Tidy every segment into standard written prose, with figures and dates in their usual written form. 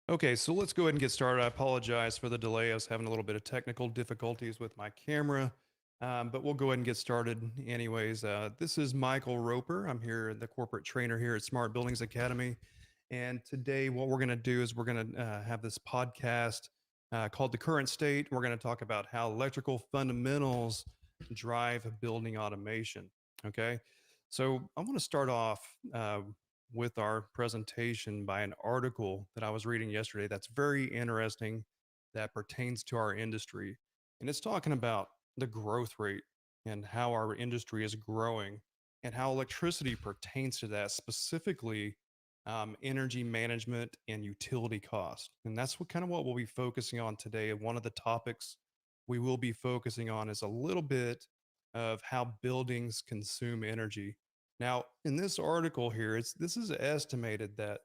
Okay, so let's go ahead and get started. I apologize for the delay. I was having a little bit of technical difficulties with my camera, but we'll go ahead and get started anyways. This is Michael Roper. I'm here, the corporate trainer here at Smart Buildings Academy. And today, what we're going to do is we're going to have this podcast called The Current State. We're going to talk about how electrical fundamentals drive building automation. Okay, so I want to start off with our presentation by an article that I was reading yesterday that's very interesting that pertains to our industry. And it's talking about the growth rate and how our industry is growing and how electricity pertains to that, specifically energy management and utility cost. And that's what kind of what we'll be focusing on today. And one of the topics we will be focusing on is a little bit of how buildings consume energy. Now, in this article here, this is estimated that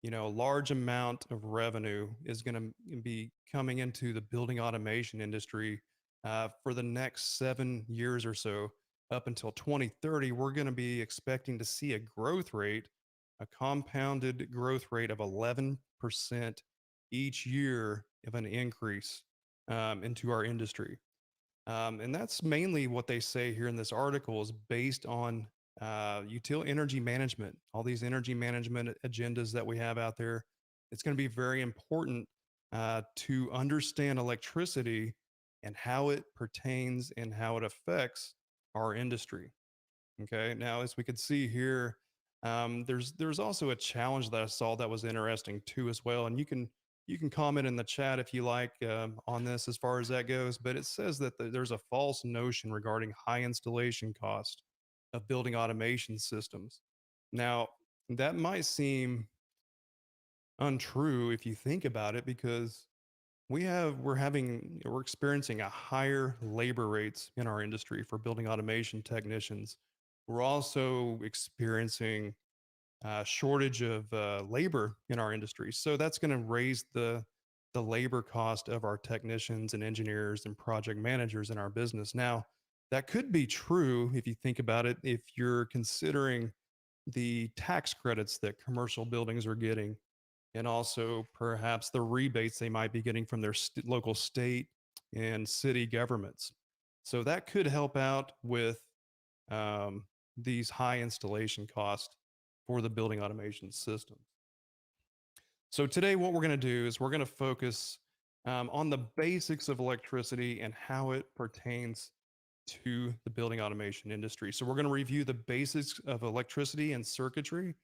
a large amount of revenue is going to be coming into the building automation industry for the next 7 years or so, up until 2030. We're going to be expecting to see a growth rate, a compounded growth rate of 11% each year of an increase into our industry. And that's mainly what they say here in this article is based on utility energy management, all these energy management agendas that we have out there. It's going to be very important to understand electricity and how it pertains and how it affects our industry. Okay. Now, as we can see here, there's also a challenge that I saw that was interesting too as well, and you can comment in the chat if you like on this as far as that goes. But it says that there's a false notion regarding high installation cost of building automation systems. Now, that might seem untrue if you think about it, because we're experiencing a higher labor rates in our industry for building automation technicians. We're also experiencing shortage of labor in our industry. So that's going to raise the labor cost of our technicians and engineers and project managers in our business. Now, that could be true if you think about it, if you're considering the tax credits that commercial buildings are getting, and also perhaps the rebates they might be getting from their local state and city governments. So that could help out with these high installation costs for the building automation systems. So today, what we're going to do is we're going to focus on the basics of electricity and how it pertains to the building automation industry. So we're going to review the basics of electricity and circuitry.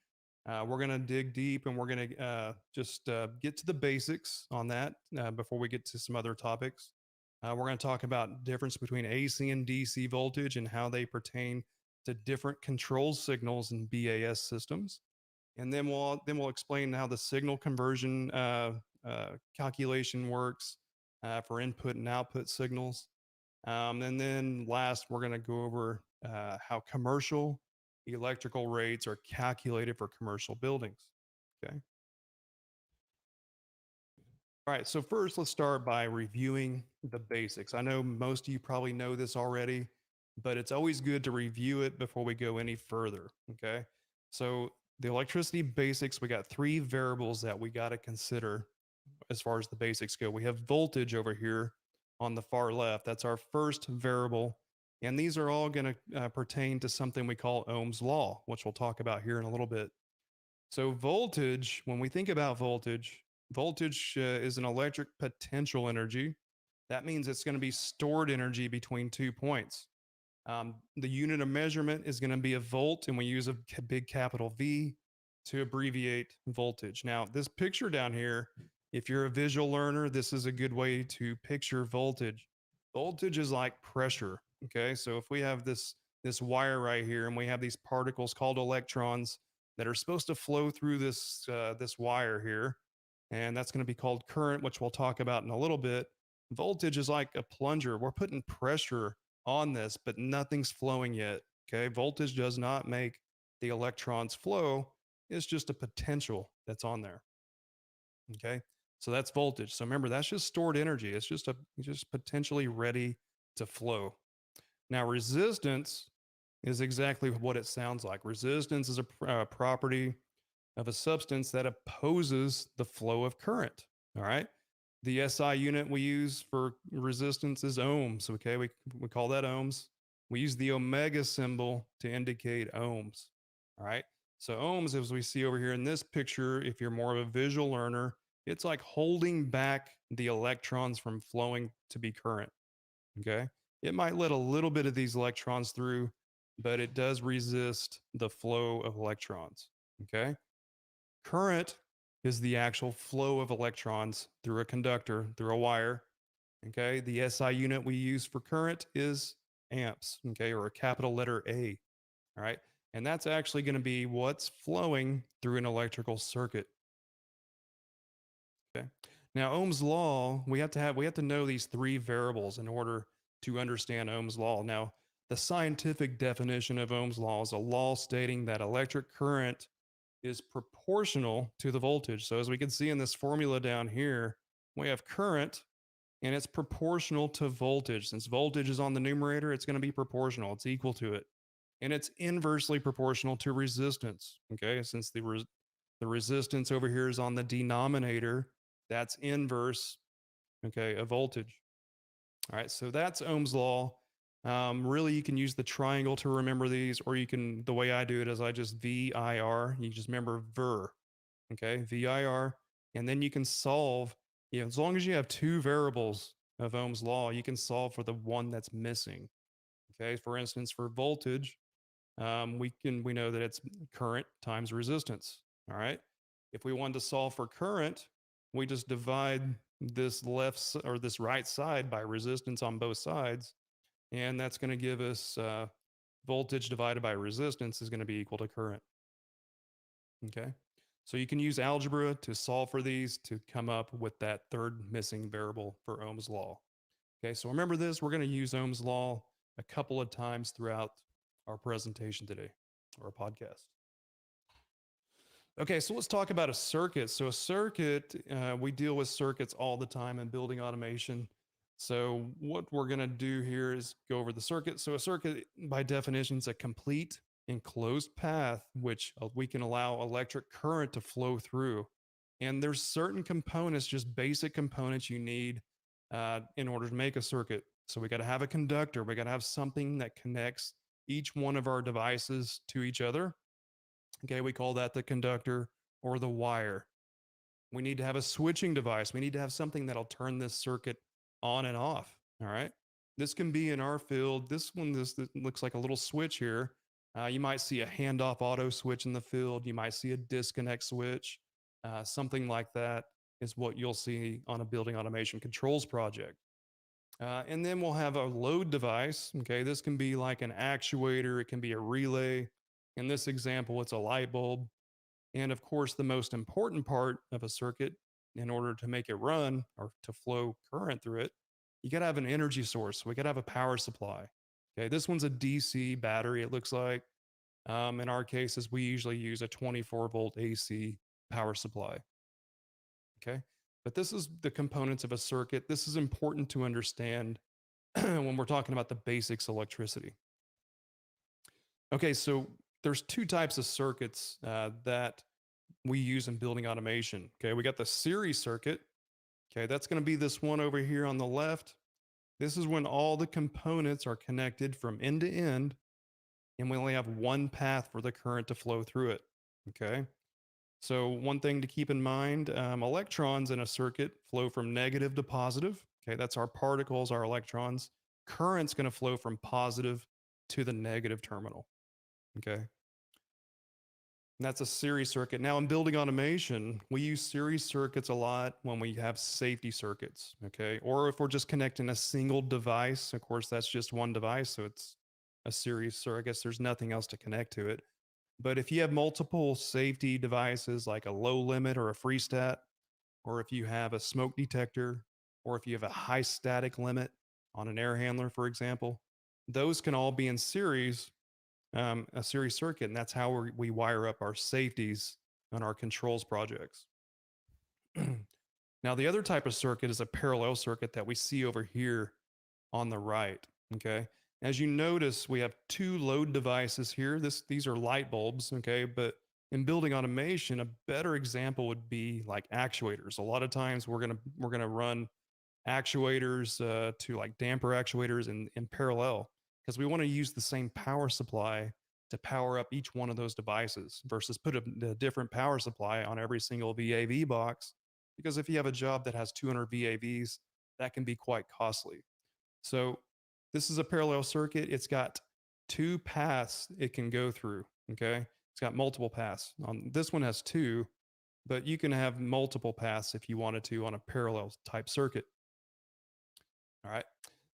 We're going to dig deep, and we're going to just get to the basics on that before we get to some other topics. We're going to talk about difference between AC and DC voltage and how they pertain to different control signals in BAS systems. And then we'll explain how the signal conversion calculation works for input and output signals. And then last, we're going to go over how commercial electrical rates are calculated for commercial buildings. Okay. All right. So first, let's start by reviewing the basics. I know most of you probably know this already, but it's always good to review it before we go any further. Okay. So the electricity basics, we got three variables that we got to consider as far as the basics go. We have voltage over here on the far left. That's our first variable. And these are all going to pertain to something we call Ohm's law, which we'll talk about here in a little bit. So voltage, when we think about voltage, voltage is an electric potential energy. That means it's going to be stored energy between 2 points. The unit of measurement is going to be a volt, and we use a big capital V to abbreviate voltage. Now, this picture down here, if you're a visual learner, this is a good way to picture voltage. Voltage is like pressure. Okay, so if we have this wire right here, and we have these particles called electrons that are supposed to flow through this wire here, and that's going to be called current, which we'll talk about in a little bit. Voltage is like a plunger. We're putting pressure on this, but nothing's flowing yet. Okay, voltage does not make the electrons flow. It's just a potential that's on there. Okay, so that's voltage. So remember, that's just stored energy. It's just potentially ready to flow. Now, resistance is exactly what it sounds like. Resistance is a property of a substance that opposes the flow of current. All right. The SI unit we use for resistance is ohms. Okay. We call that ohms. We use the omega symbol to indicate ohms. All right. So ohms, as we see over here in this picture, if you're more of a visual learner, it's like holding back the electrons from flowing to be current. Okay. It might let a little bit of these electrons through, but it does resist the flow of electrons. Okay. Current is the actual flow of electrons through a conductor, through a wire. Okay. The SI unit we use for current is amps. Okay. Or a capital letter A. All right. And that's actually going to be what's flowing through an electrical circuit. Okay. Now, Ohm's law, we have to know these three variables in order to understand Ohm's law. Now, the scientific definition of Ohm's law is a law stating that electric current is proportional to the voltage. So as we can see in this formula down here, we have current and it's proportional to voltage. Since voltage is on the numerator, it's going to be proportional. It's equal to it. And it's inversely proportional to resistance. Okay. Since the resistance over here is on the denominator, that's inverse, okay, of voltage. All right, so that's Ohm's law. Really, you can use the triangle to remember these, or you can, the way I do it is I just VIR, you just remember VIR, okay, VIR, and then you can solve, as long as you have two variables of Ohm's law, you can solve for the one that's missing, okay? For instance, for voltage, we know that it's current times resistance, all right? If we wanted to solve for current, we just divide this or this right side by resistance on both sides, and that's going to give us voltage divided by resistance is going to be equal to current. Okay, so you can use algebra to solve for these to come up with that third missing variable for Ohm's law. Okay, so remember this, we're going to use Ohm's law a couple of times throughout our presentation today, or a podcast. Okay, so let's talk about a circuit. So a circuit, we deal with circuits all the time in building automation. So what we're going to do here is go over the circuit. So a circuit, by definition, is a complete enclosed path which we can allow electric current to flow through. And there's certain components, just basic components you need in order to make a circuit. So we got to have a conductor. We got to have something that connects each one of our devices to each other. Okay, we call that the conductor or the wire. We need to have a switching device. We need to have something that'll turn this circuit on and off. All right. This can be in our field. This looks like a little switch here. You might see a handoff auto switch in the field. You might see a disconnect switch. Something like that is what you'll see on a building automation controls project. And then we'll have a load device. Okay, this can be like an actuator. It can be a relay. In this example, it's a light bulb. And of course, the most important part of a circuit, in order to make it run or to flow current through it, you got to have an energy source. We got to have a power supply. Okay, this one's a DC battery, it looks like. In our cases, we usually use a 24-volt AC power supply. Okay, but this is the components of a circuit. This is important to understand when we're talking about the basics of electricity. Okay, so there's two types of circuits that we use in building automation. Okay, we got the series circuit. Okay, that's going to be this one over here on the left. This is when all the components are connected from end to end, and we only have one path for the current to flow through it. Okay, so one thing to keep in mind, electrons in a circuit flow from negative to positive. Okay, that's our particles, our electrons. Current's going to flow from positive to the negative terminal. Okay. And that's a series circuit. Now in building automation, we use series circuits a lot when we have safety circuits, okay? Or if we're just connecting a single device, of course, that's just one device, so it's a series, so I guess there's nothing else to connect to it. But if you have multiple safety devices like a low limit or a free stat, or if you have a smoke detector, or if you have a high static limit on an air handler, for example, those can all be in series, a series circuit, and that's how we wire up our safeties on our controls projects. Now, the other type of circuit is a parallel circuit that we see over here on the right. Okay, as you notice, we have two load devices here. These are light bulbs. Okay, but In building automation, a better example would be like actuators. A lot of times we're gonna run actuators to like damper actuators in parallel because we want to use the same power supply to power up each one of those devices versus put a different power supply on every single VAV box. Because if you have a job that has 200 VAVs, that can be quite costly. So this is a parallel circuit. It's got two paths it can go through. Okay. It's got multiple paths. On this one has two, but you can have multiple paths if you wanted to on a parallel type circuit. All right.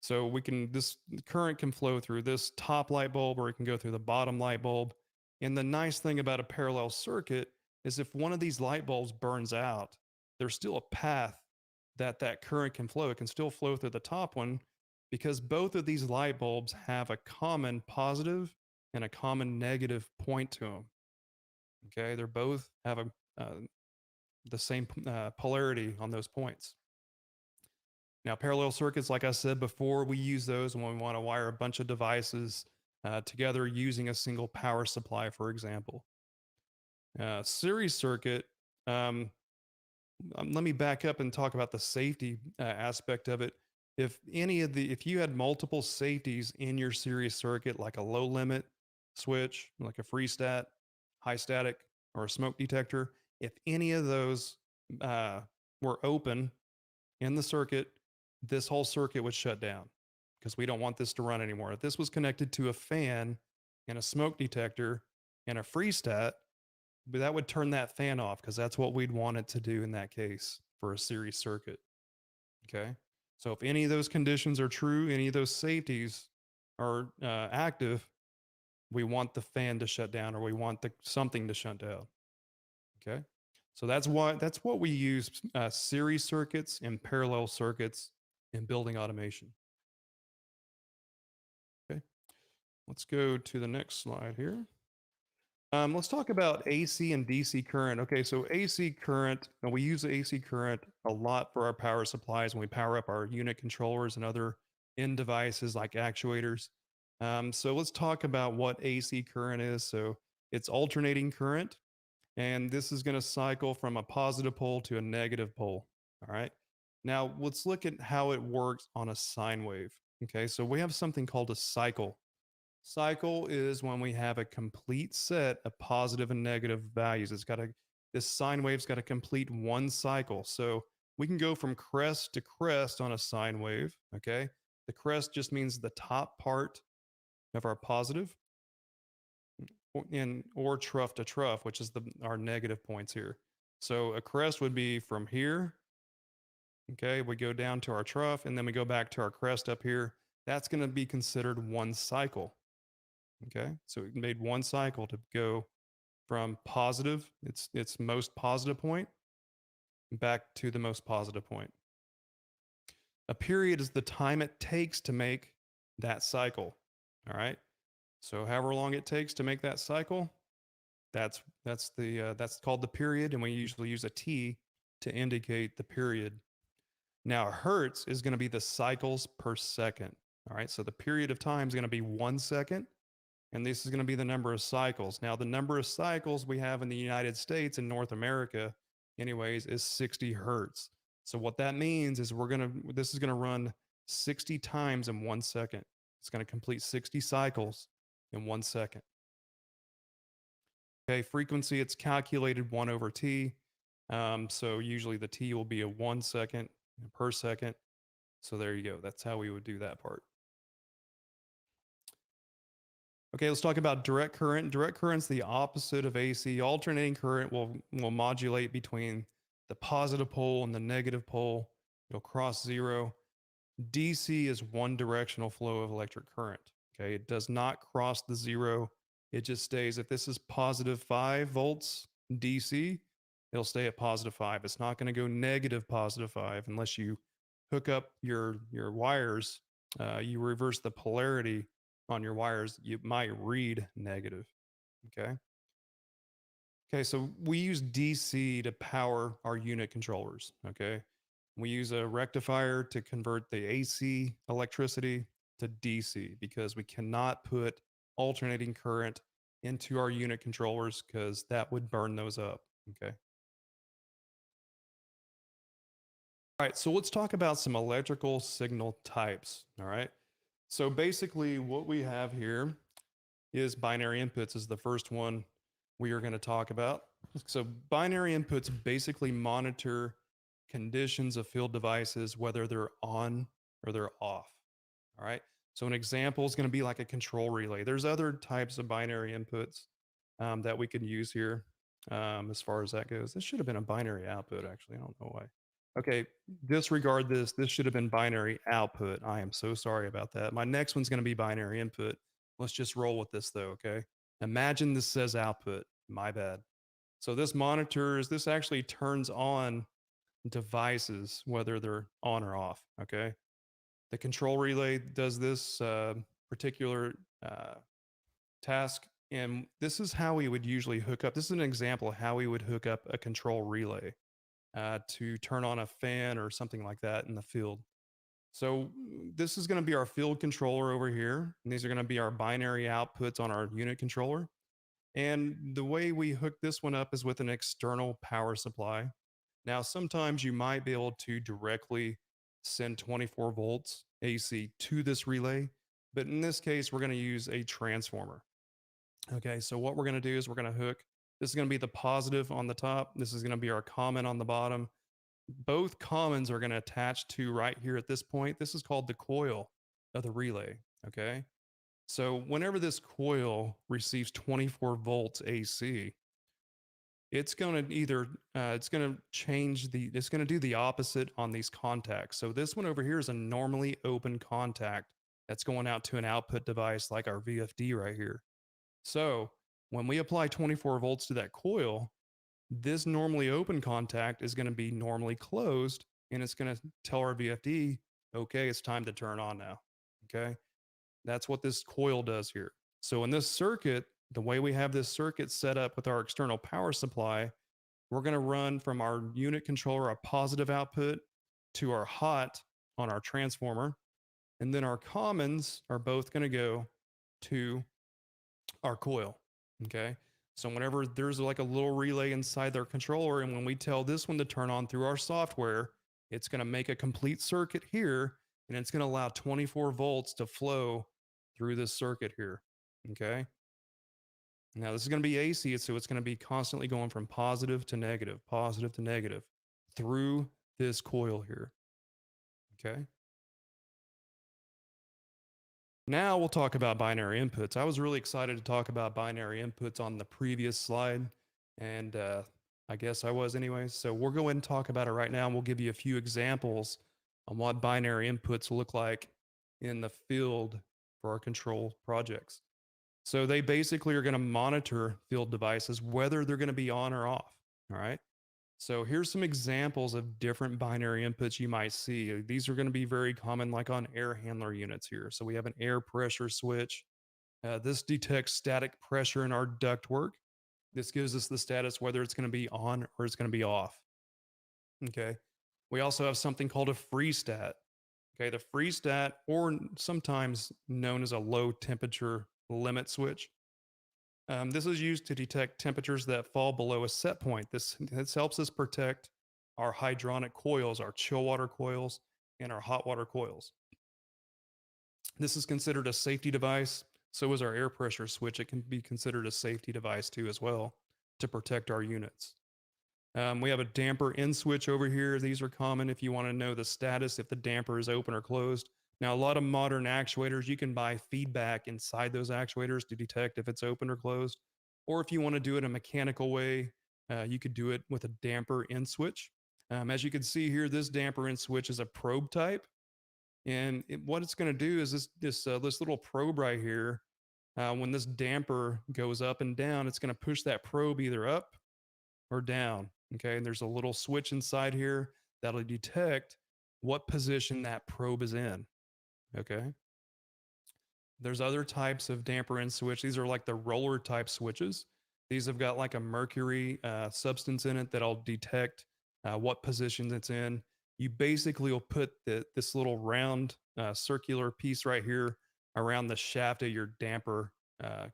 So this current can flow through this top light bulb or it can go through the bottom light bulb. And the nice thing about a parallel circuit is if one of these light bulbs burns out, there's still a path that current can flow. It can still flow through the top one because both of these light bulbs have a common positive and a common negative point to them. Okay. They're both have the same polarity on those points. Now, parallel circuits, like I said before, we use those when we want to wire a bunch of devices together using a single power supply, for example. Series circuit, let me back up and talk about the safety aspect of it. If you had multiple safeties in your series circuit, like a low limit switch, like a free stat, high static, or a smoke detector, if any of those were open in the circuit, this whole circuit would shut down because we don't want this to run anymore. If this was connected to a fan and a smoke detector and a free stat, that would turn that fan off because that's what we'd want it to do in that case for a series circuit. Okay. So if any of those conditions are true, any of those safeties are active, we want the fan to shut down or we want something to shut down. Okay. So that's what we use series circuits and parallel circuits in building automation. Okay, let's go to the next slide here. Let's talk about AC and DC current. Okay, so AC current, and we use AC current a lot for our power supplies when we power up our unit controllers and other end devices like actuators. So let's talk about what AC current is. So it's alternating current, and this is going to cycle from a positive pole to a negative pole. All right. Now let's look at how it works on a sine wave. Okay, so we have something called a cycle. Cycle is when we have a complete set of positive and negative values. This sine wave's got to complete one cycle. So we can go from crest to crest on a sine wave. Okay. The crest just means the top part of our positive or trough to trough, which is our negative points here. So a crest would be from here. Okay. We go down to our trough and then we go back to our crest up here. That's going to be considered one cycle. Okay, so it made one cycle to go from positive, its most positive point, back to the most positive point. A period is the time it takes to make that cycle. All right, so however long it takes to make that cycle, that's called the period, and we usually use a T to indicate the period. Now, hertz is going to be the cycles per second. All right, so the period of time is going to be 1 second. And this is going to be the number of cycles. Now, the number of cycles we have in the United States and North America, anyways, is 60 hertz. So what that means is this is going to run 60 times in 1 second. It's going to complete 60 cycles in 1 second. Okay, frequency, it's calculated 1 over T. So usually the T will be a 1 second per second. So there you go. That's how we would do that part. Okay, let's talk about direct current. Direct current's the opposite of AC. Alternating current will modulate between the positive pole and the negative pole. It'll cross zero. DC is one directional flow of electric current. Okay, it does not cross the zero. It just stays. If this is positive 5 volts DC, it'll stay at positive 5. It's not going to go negative positive 5 unless you hook up your wires. You reverse the polarity on your wires, you might read negative. Okay. Okay, so we use DC to power our unit controllers. Okay. We use a rectifier to convert the AC electricity to DC because we cannot put alternating current into our unit controllers because that would burn those up. Okay. All right, so let's talk about some electrical signal types. All right. So basically, what we have here is binary inputs, is the first one we are going to talk about. So, binary inputs basically monitor conditions of field devices, whether they're on or they're off. All right. So, an example is going to be like a control relay. There's other types of binary inputs that we can use here as far as that goes. This should have been a binary output, actually. I don't know why. Okay, disregard this. This should have been binary output. I am so sorry about that. My next one's going to be binary input. Let's just roll with this though, okay? Imagine this says output. My bad. So this monitors, this actually turns on devices, whether they're on or off, okay? The control relay does this particular task, and this is how we would usually hook up. This is an example of how we would hook up a control relay to turn on a fan or something like that in the field. So this is going to be our field controller over here. And these are going to be our binary outputs on our unit controller. And the way we hook this one up is with an external power supply. Now, sometimes you might be able to directly send 24 volts AC to this relay. But in this case, we're going to use a transformer. Okay, so what we're going to do is we're going to hook. This is going to be the positive on the top. This is going to be our common on the bottom. Both commons are going to attach to right here at this point. This is called the coil of the relay. Okay. So whenever this coil receives 24 volts AC, it's going to either, it's going to change it's going to do the opposite on these contacts. So this one over here is a normally open contact that's going out to an output device like our VFD right here. So when we apply 24 volts to that coil, this normally open contact is going to be normally closed, and it's going to tell our VFD, okay, it's time to turn on now. Okay. That's what this coil does here. So in this circuit, the way we have this circuit set up with our external power supply, we're going to run from our unit controller a positive output to our hot on our transformer. And then our commons are both going to go to our coil. Okay. So whenever there's like a little relay inside their controller, and when we tell this one to turn on through our software, it's going to make a complete circuit here, and it's going to allow 24 volts to flow through this circuit here. Okay. Now this is going to be AC, so it's going to be constantly going from positive to negative through this coil here. Okay. Now we'll talk about binary inputs. I was really excited to talk about binary inputs on the previous slide, and I guess I was anyways. So we'll go ahead and talk about it right now, and we'll give you a few examples on what binary inputs look like in the field for our control projects. So they basically are going to monitor field devices, whether they're going to be on or off. All right. So here's some examples of different binary inputs you might see. These are going to be very common, like on air handler units here. So we have an air pressure switch. This detects static pressure in our ductwork. This gives us the status whether it's going to be on or it's going to be off. Okay. We also have something called a freestat. Okay. The freestat, or sometimes known as a low temperature limit switch. This is used to detect temperatures that fall below a set point. This helps us protect our hydronic coils, our chill water coils, and our hot water coils. This is considered a safety device. So is our air pressure switch. It can be considered a safety device too as well to protect our units. We have a damper in switch over here. These are common if you want to know the status, if the damper is open or closed. Now, a lot of modern actuators, you can buy feedback inside those actuators to detect if it's open or closed. Or if you want to do it a mechanical way, you could do it with a damper in switch. As you can see here, this damper in switch is a probe type. And what it's going to do is this little probe right here, when this damper goes up and down, it's going to push that probe either up or down. Okay. And there's a little switch inside here that'll detect what position that probe is in. Okay. There's other types of damper in switch. These are like the roller type switches. These have got like a mercury substance in it that'll detect what position it's in. You basically will put this little round circular piece right here around the shaft of your damper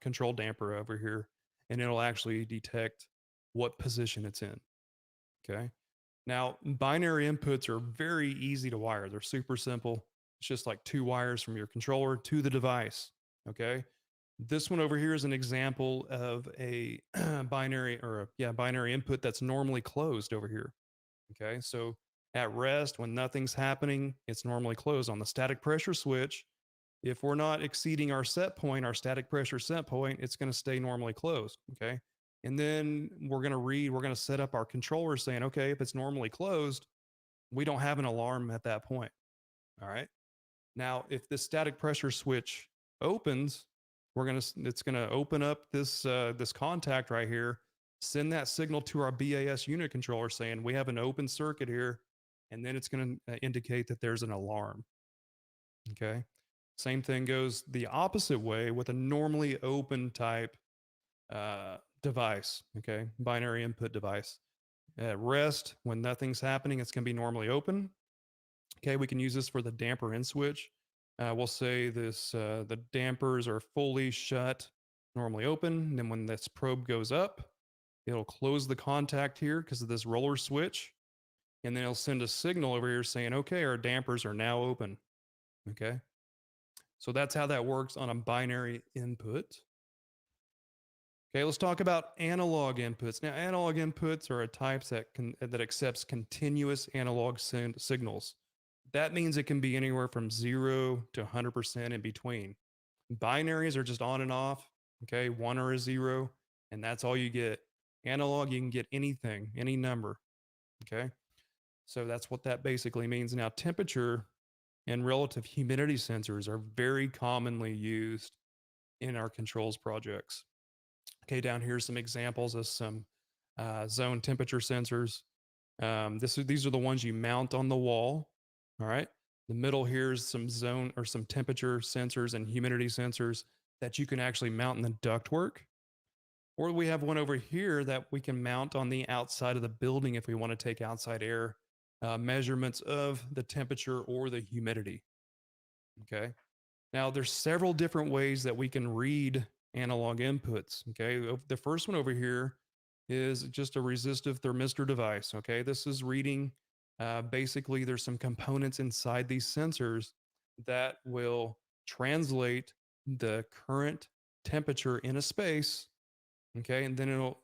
control damper over here, and it'll actually detect what position it's in. Okay. Now, binary inputs are very easy to wire. They're super simple. It's just like two wires from your controller to the device. Okay. This one over here is an example of a binary or binary input that's normally closed over here. Okay. So at rest, when nothing's happening, it's normally closed. On the static pressure switch, if we're not exceeding our set point, our static pressure set point, it's going to stay normally closed. Okay. And then we're going to set up our controller saying, okay, if it's normally closed, we don't have an alarm at that point. All right. Now, if the static pressure switch opens, it's going to open up this contact right here, send that signal to our BAS unit controller saying we have an open circuit here, and then it's going to indicate that there's an alarm. Okay. Same thing goes the opposite way with a normally open type device. Okay. Binary input device. At rest, when nothing's happening, it's going to be normally open. Okay. We can use this for the damper in switch. We'll say the dampers are fully shut, normally open. And then when this probe goes up, it'll close the contact here because of this roller switch. And then it'll send a signal over here saying, okay, our dampers are now open. Okay. So that's how that works on a binary input. Okay, let's talk about analog inputs. Now, analog inputs are a types that accepts continuous analog signals. That means it can be anywhere from 0 to 100% in between. Binaries are just on and off, okay, 1 or a 0, and that's all you get. Analog, you can get anything, any number, okay? So that's what that basically means. Now, temperature and relative humidity sensors are very commonly used in our controls projects. Okay, down here are some examples of some zone temperature sensors. These are the ones you mount on the wall. All right. The middle here is some zone or some temperature sensors and humidity sensors that you can actually mount in the ductwork. Or we have one over here that we can mount on the outside of the building if we want to take outside air measurements of the temperature or the humidity. Okay. Now, there's several different ways that we can read analog inputs. Okay. The first one over here is just a resistive thermistor device. Okay. This is reading, basically, there's some components inside these sensors that will translate the current temperature in a space. Okay. And then it'll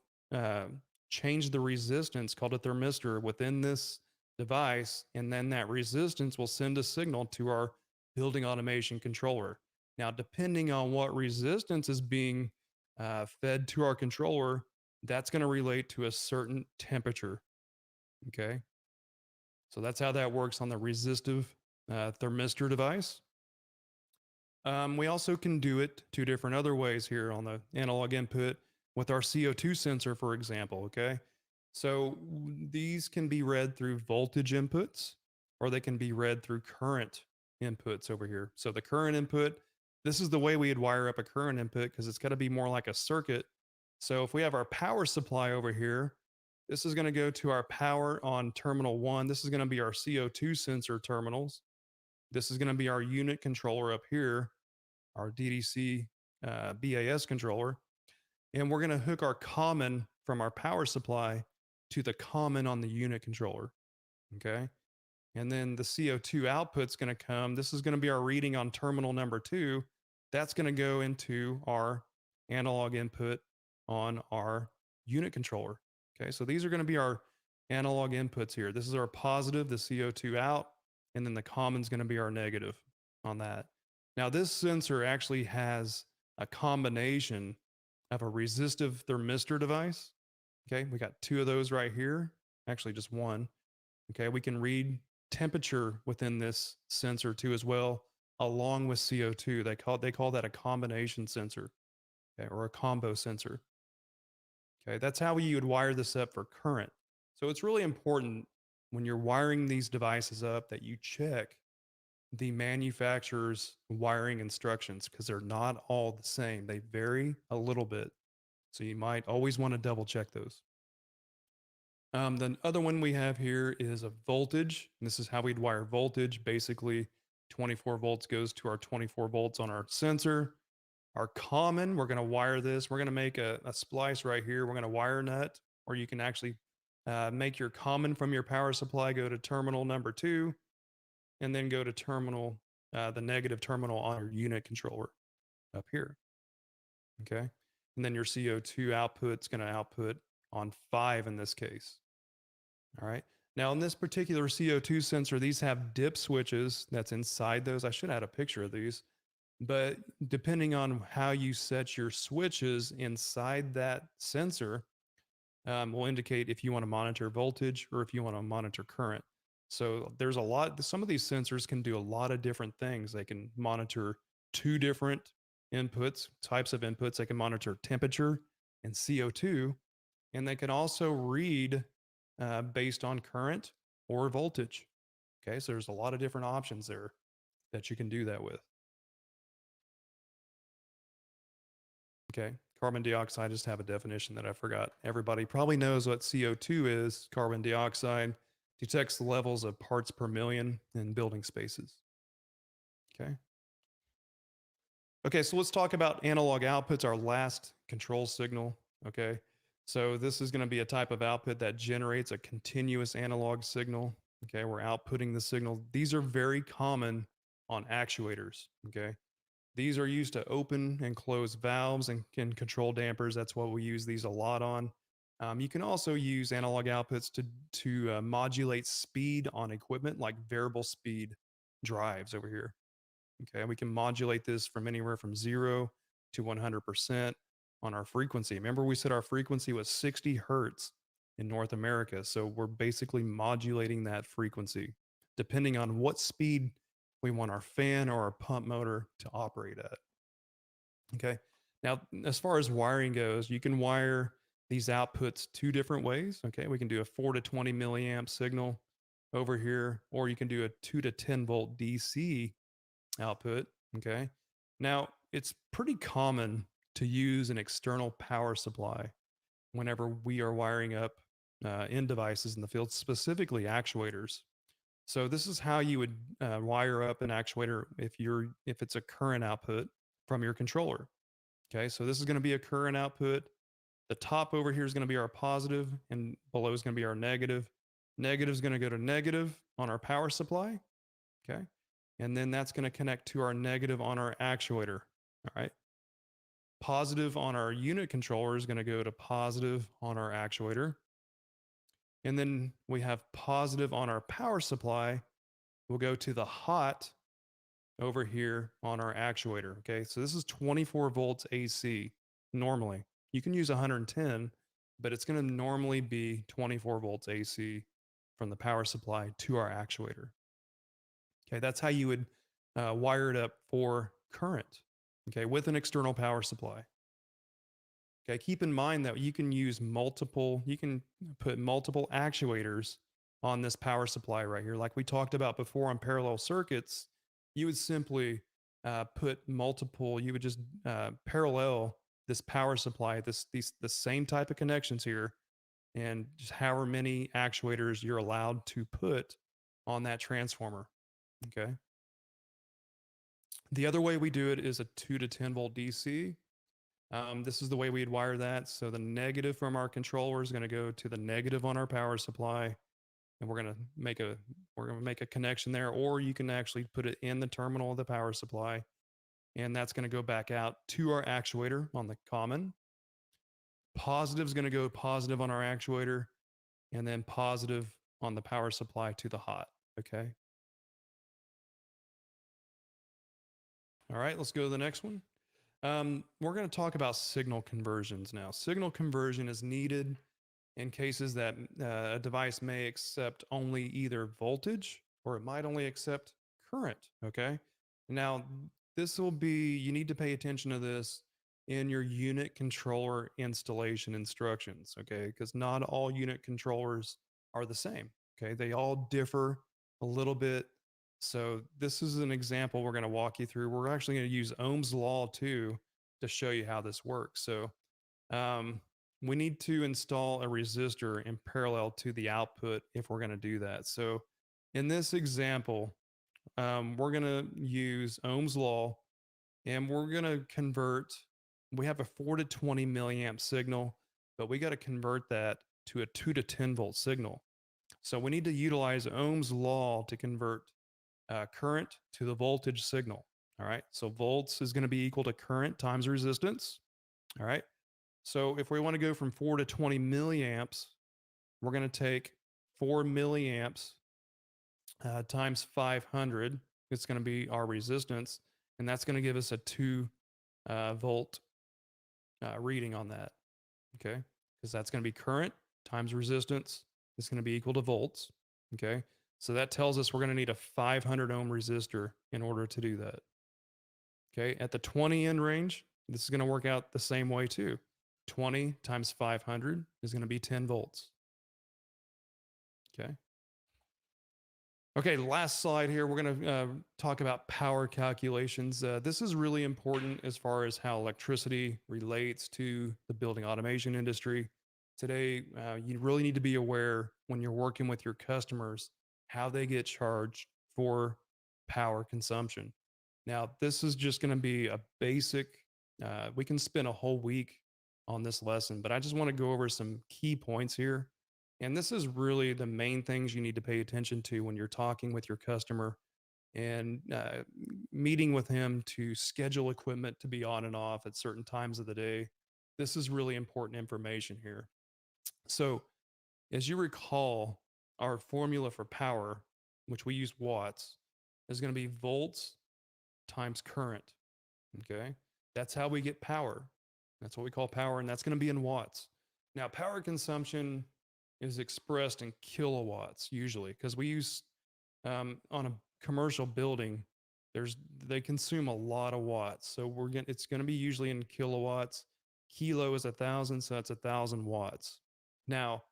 change the resistance called a thermistor within this device. And then that resistance will send a signal to our building automation controller. Now, depending on what resistance is being fed to our controller, that's going to relate to a certain temperature. Okay. So that's how that works on the resistive thermistor device. We also can do it two different other ways here on the analog input with our CO2 sensor, for example. Okay. So these can be read through voltage inputs, or they can be read through current inputs over here. So the current input, this is the way we'd wire up a current input because it's got to be more like a circuit. So if we have our power supply over here, this is going to go to our power on terminal 1. This is going to be our CO2 sensor terminals. This is going to be our unit controller up here, our DDC BAS controller. And we're going to hook our common from our power supply to the common on the unit controller. Okay. And then the CO2 output's going to come. This is going to be our reading on terminal number 2. That's going to go into our analog input on our unit controller. Okay, so these are going to be our analog inputs here. This is our positive, the CO2 out, and then the common's going to be our negative on that. Now, this sensor actually has a combination of a resistive thermistor device. Okay, we got 2 of those right here, actually just 1. Okay, we can read temperature within this sensor too as well, along with CO2. They call that a combination sensor, okay, or a combo sensor. Okay, that's how you would wire this up for current. So it's really important when you're wiring these devices up that you check the manufacturer's wiring instructions because they're not all the same. They vary a little bit. So you might always want to double check those. The other one we have here is a voltage. And this is how we'd wire voltage. Basically, 24 volts goes to our 24 volts on our sensor. Our common, we're going to wire this. We're going to make a splice right here. We're going to wire nut, or you can actually make your common from your power supply, go to terminal number 2, and then go to terminal, the negative terminal on your unit controller up here. Okay. And then your CO2 output's going to output on 5 in this case. All right. Now, in this particular CO2 sensor, these have dip switches that's inside those. I should add a picture of these. But depending on how you set your switches inside that sensor, will indicate if you want to monitor voltage or if you want to monitor current. So there's a lot, some of these sensors can do a lot of different things. They can monitor 2 different inputs, types of inputs. They can monitor temperature and CO2, and they can also read based on current or voltage. Okay, so there's a lot of different options there that you can do that with. Okay, carbon dioxide, just have a definition that I forgot. Everybody probably knows what CO2 is. Carbon dioxide detects the levels of parts per million in building spaces. Okay. Okay, so let's talk about analog outputs, our last control signal. Okay, so this is going to be a type of output that generates a continuous analog signal. Okay, we're outputting the signal. These are very common on actuators. Okay, these are used to open and close valves and can control dampers. That's what we use these a lot on. You can also use analog outputs to modulate speed on equipment like variable speed drives over here. Okay, we can modulate this from anywhere from 0 to 100% on our frequency. Remember, we said our frequency was 60 hertz in North America. So we're basically modulating that frequency depending on what speed we want our fan or our pump motor to operate at. Okay. Now, as far as wiring goes, you can wire these outputs 2 different ways. Okay. We can do a 4 to 20 milliamp signal over here, or you can do a 2 to 10 volt DC output. Okay. Now, it's pretty common to use an external power supply whenever we are wiring up end devices in the field, specifically actuators. So this is how you would wire up an actuator if it's a current output from your controller. Okay, so this is going to be a current output. The top over here is going to be our positive, and below is going to be our negative. Negative is going to go to negative on our power supply. Okay, and then that's going to connect to our negative on our actuator. All right. Positive on our unit controller is going to go to positive on our actuator. And then we have positive on our power supply. We'll go to the hot over here on our actuator. Okay, so this is 24 volts AC normally. You can use 110, but it's going to normally be 24 volts AC from the power supply to our actuator. Okay, that's how you would wire it up for current, okay, with an external power supply. Okay, keep in mind that you can put multiple actuators on this power supply right here. Like we talked about before on parallel circuits, you would simply you would just parallel this power supply, the same type of connections here, and just however many actuators you're allowed to put on that transformer. Okay. The other way we do it is a 2 to 10 volt DC. This is the way we'd wire that. So the negative from our controller is going to go to the negative on our power supply, and we're going to make a connection there, or you can actually put it in the terminal of the power supply, and that's going to go back out to our actuator on the common. Positive is going to go positive on our actuator, and then positive on the power supply to the hot. Okay. All right, let's go to the next one. We're going to talk about signal conversions now. Signal conversion is needed in cases that a device may accept only either voltage or it might only accept current. Okay. Now, you need to pay attention to this in your unit controller installation instructions. Okay. Because not all unit controllers are the same. Okay. They all differ a little bit. So this is an example we're going to walk you through. We're actually going to use Ohm's law too to show you how this works. So we need to install a resistor in parallel to the output if we're going to do that. So in this example, we're going to use Ohm's law and we're going to convert. We have a 4 to 20 milliamp signal, but we got to convert that to a 2 to 10 volt signal. So we need to utilize Ohm's law to convert current to the voltage signal. All right. So volts is going to be equal to current times resistance. All right. So if we want to go from 4 to 20 milliamps, we're going to take 4 milliamps times 500. It's going to be our resistance, and that's going to give us a 2 volt reading on that. Okay. Because that's going to be current times resistance is going to be equal to volts. Okay. So that tells us we're going to need a 500 ohm resistor in order to do that. Okay. At the 20 end range, this is going to work out the same way too. 20 times 500 is going to be 10 volts. Okay. Okay, last slide here. We're going to talk about power calculations. This is really important as far as how electricity relates to the building automation industry. Today, you really need to be aware when you're working with your customers how they get charged for power consumption. Now, this is just going to be a basic, we can spend a whole week on this lesson, but I just want to go over some key points here. And this is really the main things you need to pay attention to when you're talking with your customer and meeting with him to schedule equipment to be on and off at certain times of the day. This is really important information here. So, as you recall, our formula for power, which we use watts, is going to be volts times current. Okay. That's how we get power. That's what we call power, and that's going to be in watts. Now, power consumption is expressed in kilowatts usually because we use on a commercial building, they consume a lot of watts. So it's going to be usually in kilowatts. Kilo is 1,000, so that's 1,000 watts. Now,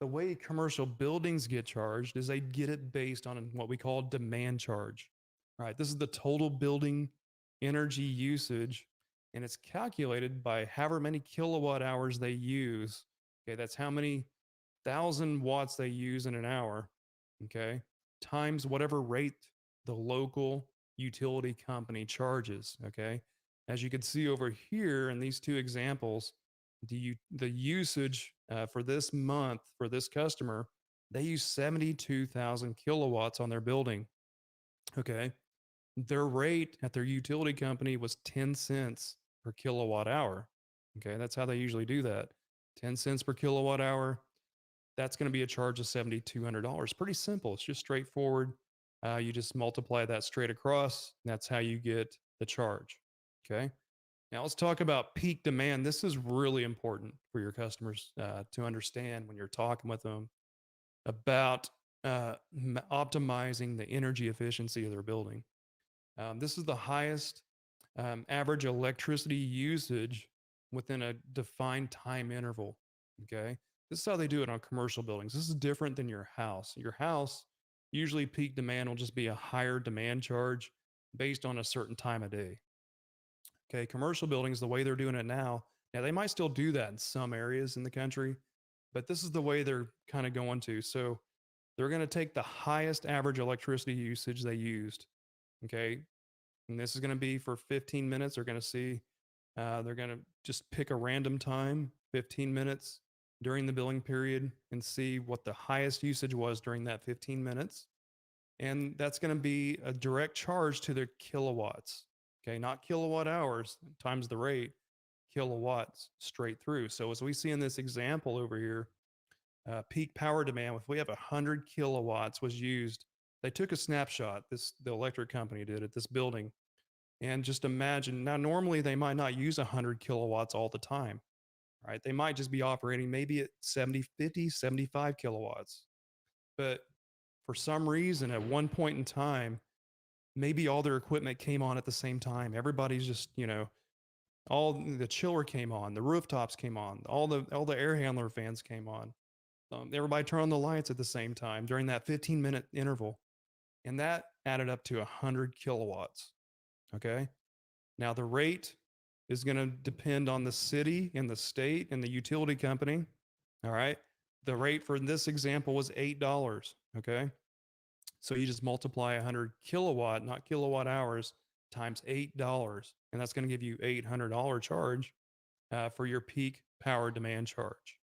the way commercial buildings get charged is they get it based on what we call demand charge. All right, this is the total building energy usage, and it's calculated by however many kilowatt hours they use. Okay, that's how many 1,000 watts they use in an hour. Okay, times whatever rate the local utility company charges. Okay, as you can see over here in these two examples, the usage for this month for this customer, they use 72,000 kilowatts on their building. Okay, their rate at their utility company was 10 cents per kilowatt hour. Okay, that's how they usually do that. 10 cents per kilowatt hour. That's going to be a charge of $7,200. Pretty simple. It's just straightforward. You just multiply that straight across. And that's how you get the charge. Okay. Now let's talk about peak demand. This is really important for your customers to understand when you're talking with them about optimizing the energy efficiency of their building. This is the highest average electricity usage within a defined time interval. Okay. This is how they do it on commercial buildings. This is different than your house. Your house, usually peak demand will just be a higher demand charge based on a certain time of day. Okay. Commercial buildings, the way they're doing it now, they might still do that in some areas in the country, but this is the way they're kind of going to. So they're going to take the highest average electricity usage they used. Okay. And this is going to be for 15 minutes. They're going to see, they're going to just pick a random time, 15 minutes during the billing period, and see what the highest usage was during that 15 minutes. And that's going to be a direct charge to their kilowatts. Okay. Not kilowatt hours times the rate, kilowatts straight through. So as we see in this example over here, peak power demand, if we have 100 kilowatts was used, they took a snapshot, the electric company did at this building. And just imagine, now normally they might not use 100 kilowatts all the time, right? They might just be operating maybe at 70, 50, 75 kilowatts. But for some reason, at one point in time, maybe all their equipment came on at the same time. Everybody's just, all the chiller came on, the rooftops came on, all the air handler fans came on. Everybody turned on the lights at the same time during that 15-minute interval. And that added up to 100 kilowatts. Okay. Now the rate is going to depend on the city and the state and the utility company. All right. The rate for this example was $8. Okay. So you just multiply 100 kilowatt, not kilowatt hours, times $8, and that's going to give you $800 charge for your peak power demand charge.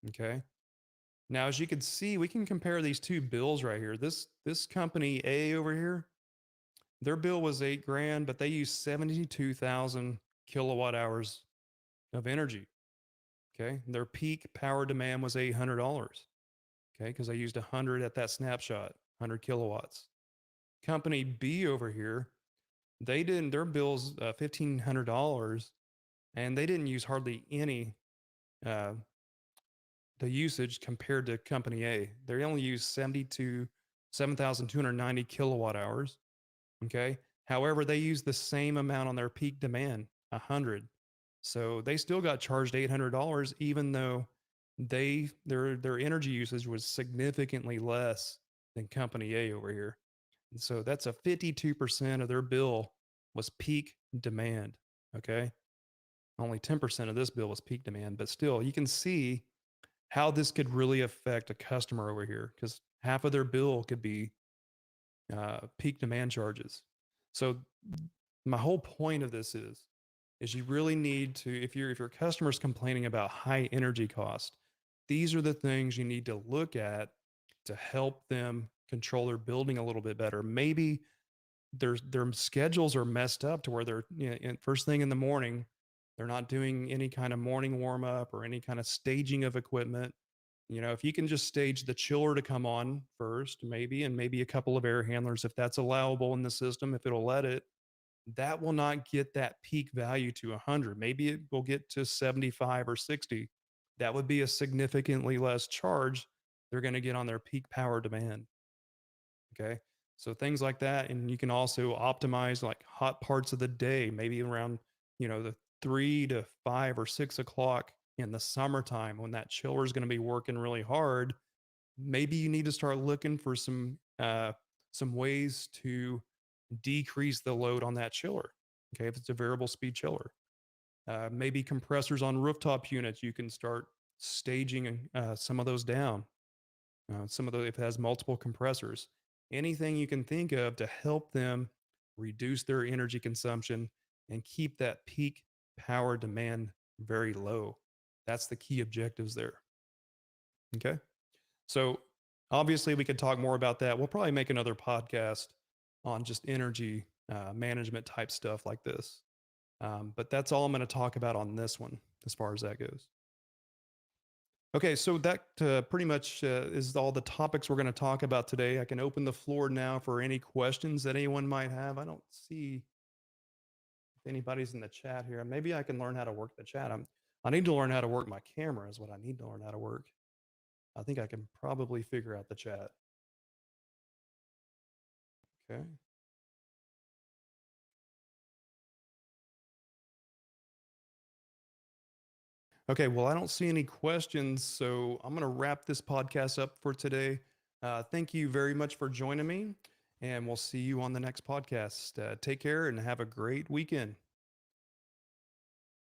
Okay. Now, as you can see, we can compare these two bills right here. This company A over here, their bill was 8 grand, but they used 72,000 kilowatt hours of energy. Okay. Their peak power demand was $800. Okay. Because they used 100 at that snapshot, 100 kilowatts. Company B over here, their bill's $1,500, and they didn't use hardly any uh, the usage compared to company A. They only use 7,290 kilowatt hours. Okay. However, they use the same amount on their peak demand, 100. So they still got charged $800, even though their energy usage was significantly less than company A over here. And so that's a 52% of their bill was peak demand. Okay. Only 10% of this bill was peak demand, but still, you can see how this could really affect a customer over here, because half of their bill could be peak demand charges. So my whole point of this is you really need to, if your customer's complaining about high energy cost, these are the things you need to look at to help them control their building a little bit better. Maybe their schedules are messed up to where they're, first thing in the morning, they're not doing any kind of morning warm up or any kind of staging of equipment. If you can just stage the chiller to come on first, maybe, and maybe a couple of air handlers, if that's allowable in the system, if it'll let it, that will not get that peak value to 100. Maybe it will get to 75 or 60. That would be a significantly less charge they're going to get on their peak power demand. Okay. So things like that. And you can also optimize like hot parts of the day, maybe around, the 3 to 5 or 6 o'clock in the summertime when that chiller is going to be working really hard. Maybe you need to start looking for some ways to decrease the load on that chiller. Okay. If it's a variable speed chiller, maybe compressors on rooftop units, you can start staging some of those down. If it has multiple compressors, anything you can think of to help them reduce their energy consumption and keep that peak power demand very low. That's the key objectives there. Okay. So obviously we could talk more about that. We'll probably make another podcast on just energy management type stuff like this. But that's all I'm going to talk about on this one as far as that goes. Okay, so that pretty much is all the topics we're going to talk about today. I can open the floor now for any questions that anyone might have. I don't see if anybody's in the chat here. Maybe I can learn how to work the chat. I need to learn how to work my camera is what I need to learn how to work. I think I can probably figure out the chat. Okay. Okay, well, I don't see any questions, so I'm going to wrap this podcast up for today. Thank you very much for joining me, and we'll see you on the next podcast. Take care and have a great weekend.